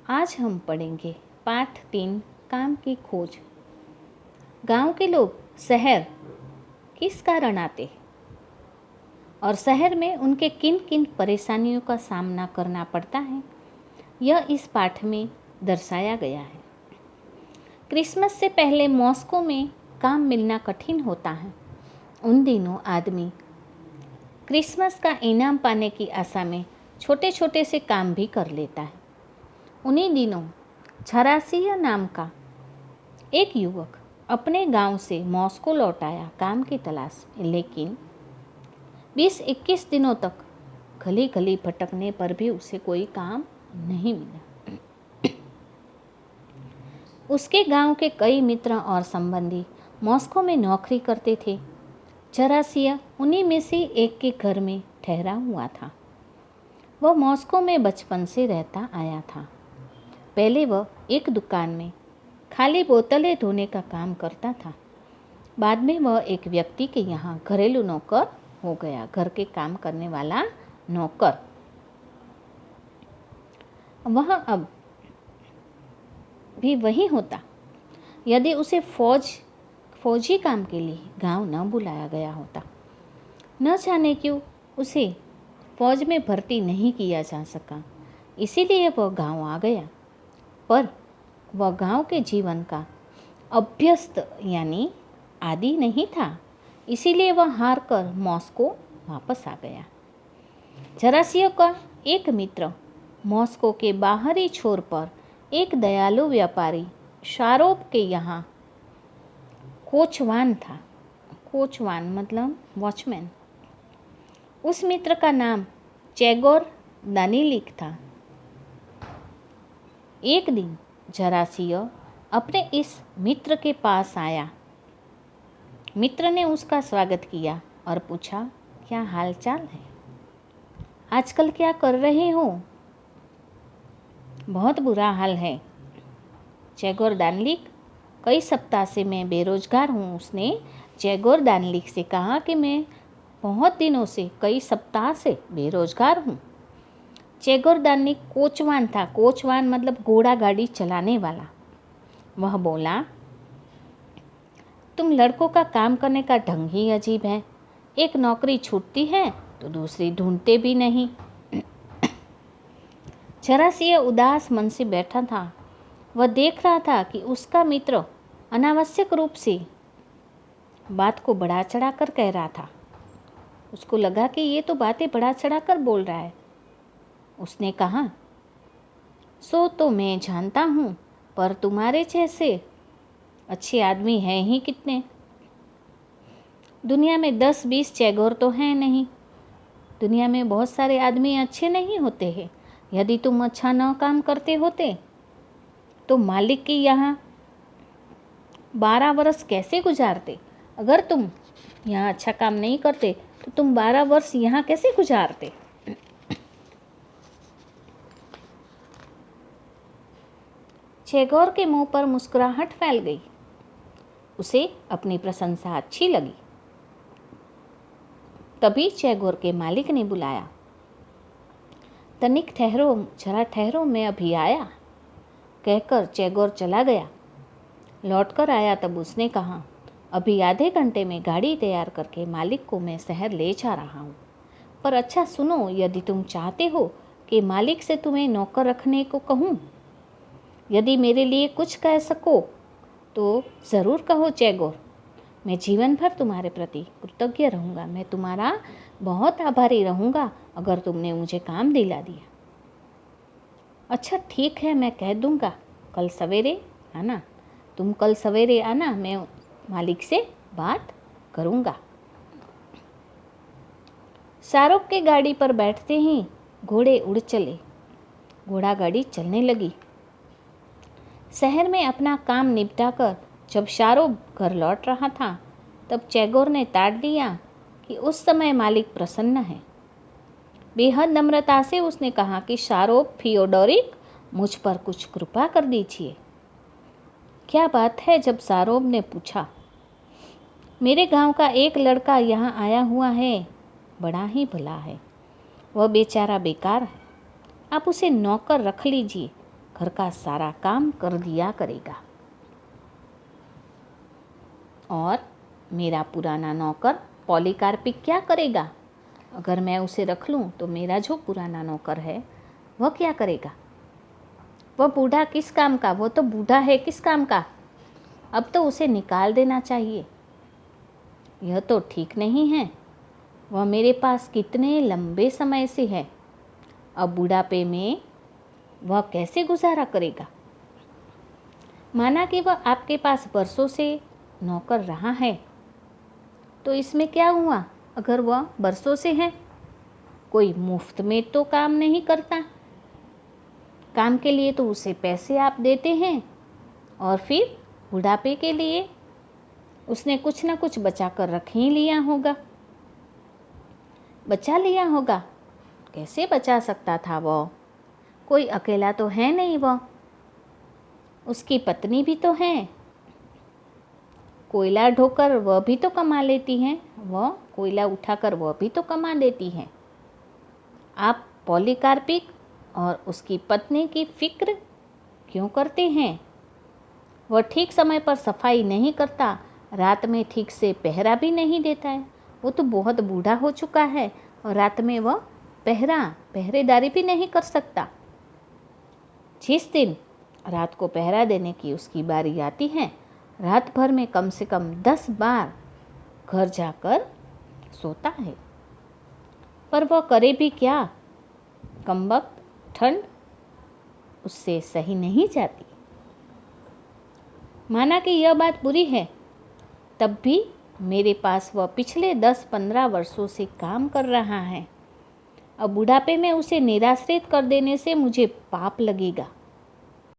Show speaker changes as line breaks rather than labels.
आज हम पढ़ेंगे पाठ 3 काम की खोज। गांव के लोग शहर किस कारण आते और शहर में उनके किन किन परेशानियों का सामना करना पड़ता है, यह इस पाठ में दर्शाया गया है। क्रिसमस से पहले मॉस्को में काम मिलना कठिन होता है। उन दिनों आदमी क्रिसमस का इनाम पाने की आशा में छोटे छोटे से काम भी कर लेता है। उन्हीं दिनों झरासिया नाम का एक युवक अपने गांव से मॉस्को लौट आया काम की तलाश में, लेकिन 20-21 दिनों तक गली गली भटकने पर भी उसे कोई काम नहीं मिला। उसके गांव के कई मित्र और संबंधी मॉस्को में नौकरी करते थे। झरासिया उन्हीं में से एक के घर में ठहरा हुआ था। वह मॉस्को में बचपन से रहता आया था। पहले वह एक दुकान में खाली बोतलें धोने का काम करता था। बाद में वह एक व्यक्ति के यहाँ घरेलू नौकर हो गया, घर के काम करने वाला नौकर। वह अब भी वही होता यदि उसे फौजी काम के लिए गांव न बुलाया गया होता। न जाने क्यों उसे फौज में भर्ती नहीं किया जा सका, इसीलिए वह गांव आ गया। पर वह गांव के जीवन का अभ्यस्त यानी आदी नहीं था, इसीलिए वह हार कर मॉस्को वापस आ गया। झरासिया का एक मित्र मॉस्को के बाहरी छोर पर एक दयालु व्यापारी शारोप के यहाँ कोचवान था। कोचवान मतलब वॉचमैन। उस मित्र का नाम चेगोर दानिलिक था। एक दिन झरासिया अपने इस मित्र के पास आया। मित्र ने उसका स्वागत किया और पूछा, क्या हालचाल है? आजकल क्या कर रहे हो? बहुत बुरा हाल है चेगोर दानिलिक, कई सप्ताह से मैं बेरोजगार हूँ। उसने चेगोर दानिलिक से कहा कि मैं बहुत दिनों से कई सप्ताह से बेरोजगार हूँ। चेगोर दानिलिक कोचवान था। कोचवान मतलब घोड़ा गाड़ी चलाने वाला। वह बोला, तुम लड़कों का काम करने का ढंग ही अजीब है। एक नौकरी छूटती है तो दूसरी ढूंढते भी नहीं। झरासिया उदास मन से बैठा था। वह देख रहा था कि उसका मित्र अनावश्यक रूप से बात को बढ़ा चढ़ा कर कह रहा था। उसको लगा कि ये तो बातें बढ़ा चढ़ा कर बोल रहा है। उसने कहा, सो तो मैं जानता हूँ, पर तुम्हारे जैसे अच्छे आदमी हैं ही कितने। दुनिया में 10-20 चेगोर तो हैं नहीं। दुनिया में बहुत सारे आदमी अच्छे नहीं होते हैं। यदि तुम अच्छा न काम करते होते तो मालिक के यहाँ 12 वर्ष कैसे गुजारते? अगर तुम यहाँ अच्छा काम नहीं करते तो तुम 12 वर्ष यहाँ कैसे गुजारते? चेगोर के मुंह पर मुस्कुराहट फैल गई। उसे अपनी प्रशंसा अच्छी लगी। तभी चेगोर के मालिक ने बुलाया। तनिक ठहरो, जरा ठहरो, मैं अभी आया, कहकर चेगोर चला गया। लौटकर आया तब उसने कहा, अभी आधे घंटे में गाड़ी तैयार करके मालिक को मैं शहर ले जा रहा हूँ। पर अच्छा सुनो, यदि तुम चाहते हो कि मालिक से तुम्हें नौकर रखने को कहूँ, यदि मेरे लिए कुछ कह सको तो ज़रूर कहो चेगोर। मैं जीवन भर तुम्हारे प्रति कृतज्ञ रहूँगा। मैं तुम्हारा बहुत आभारी रहूँगा अगर तुमने मुझे काम दिला दिया। अच्छा ठीक है, मैं कह दूँगा। कल सवेरे आना। तुम कल सवेरे आना, मैं मालिक से बात करूँगा। शाहरुख के गाड़ी पर बैठते ही घोड़े उड़ चले। घोड़ा गाड़ी चलने लगी। शहर में अपना काम निपटाकर जब शाहरुख घर लौट रहा था तब चेगोर ने ताड़ दिया कि उस समय मालिक प्रसन्न है। बेहद नम्रता से उसने कहा कि शाहरुख फियोडोरिक, मुझ पर कुछ कृपा कर दीजिए। क्या बात है? जब शाहरुख ने पूछा, मेरे गांव का एक लड़का यहाँ आया हुआ है, बड़ा ही भला है। वह बेचारा बेकार है, आप उसे नौकर रख लीजिए। घर का सारा काम कर दिया करेगा और मेरा पुराना नौकर पॉलीकार्पिक क्या करेगा? अगर मैं उसे रख लूँ तो मेरा जो पुराना नौकर है वह क्या करेगा? वह बूढ़ा किस काम का? वो तो बूढ़ा है, किस काम का? अब तो उसे निकाल देना चाहिए। यह तो ठीक नहीं है। वह मेरे पास कितने लंबे समय से है। अब बुढ़ापे में वह कैसे गुजारा करेगा? माना कि वह आपके पास बरसों से नौकर रहा है, तो इसमें क्या हुआ? अगर वह बरसों से है, कोई मुफ्त में तो काम नहीं करता। काम के लिए तो उसे पैसे आप देते हैं और फिर बुढ़ापे के लिए उसने कुछ ना कुछ बचा कर रख ही लिया होगा, बचा लिया होगा। कैसे बचा सकता था वह? कोई अकेला तो है नहीं, वह उसकी पत्नी भी तो है। कोयला ढोकर वह भी तो कमा लेती हैं, वह कोयला उठाकर वह भी तो कमा लेती हैं। आप पॉलीकार्पिक और उसकी पत्नी की फिक्र क्यों करते हैं? वह ठीक समय पर सफाई नहीं करता, रात में ठीक से पहरा भी नहीं देता है। वो तो बहुत बूढ़ा हो चुका है और रात में वह पहरेदारी भी नहीं कर सकता। जिस दिन रात को पहरा देने की उसकी बारी आती है, रात भर में कम से कम 10 बार घर जाकर सोता है। पर वह करे भी क्या? कमबख्त ठंड उससे सही नहीं जाती। माना कि यह बात बुरी है, तब भी मेरे पास वह पिछले 10-15 वर्षों से काम कर रहा है। अब बुढ़ापे में उसे निराश्रित कर देने से मुझे पाप लगेगा।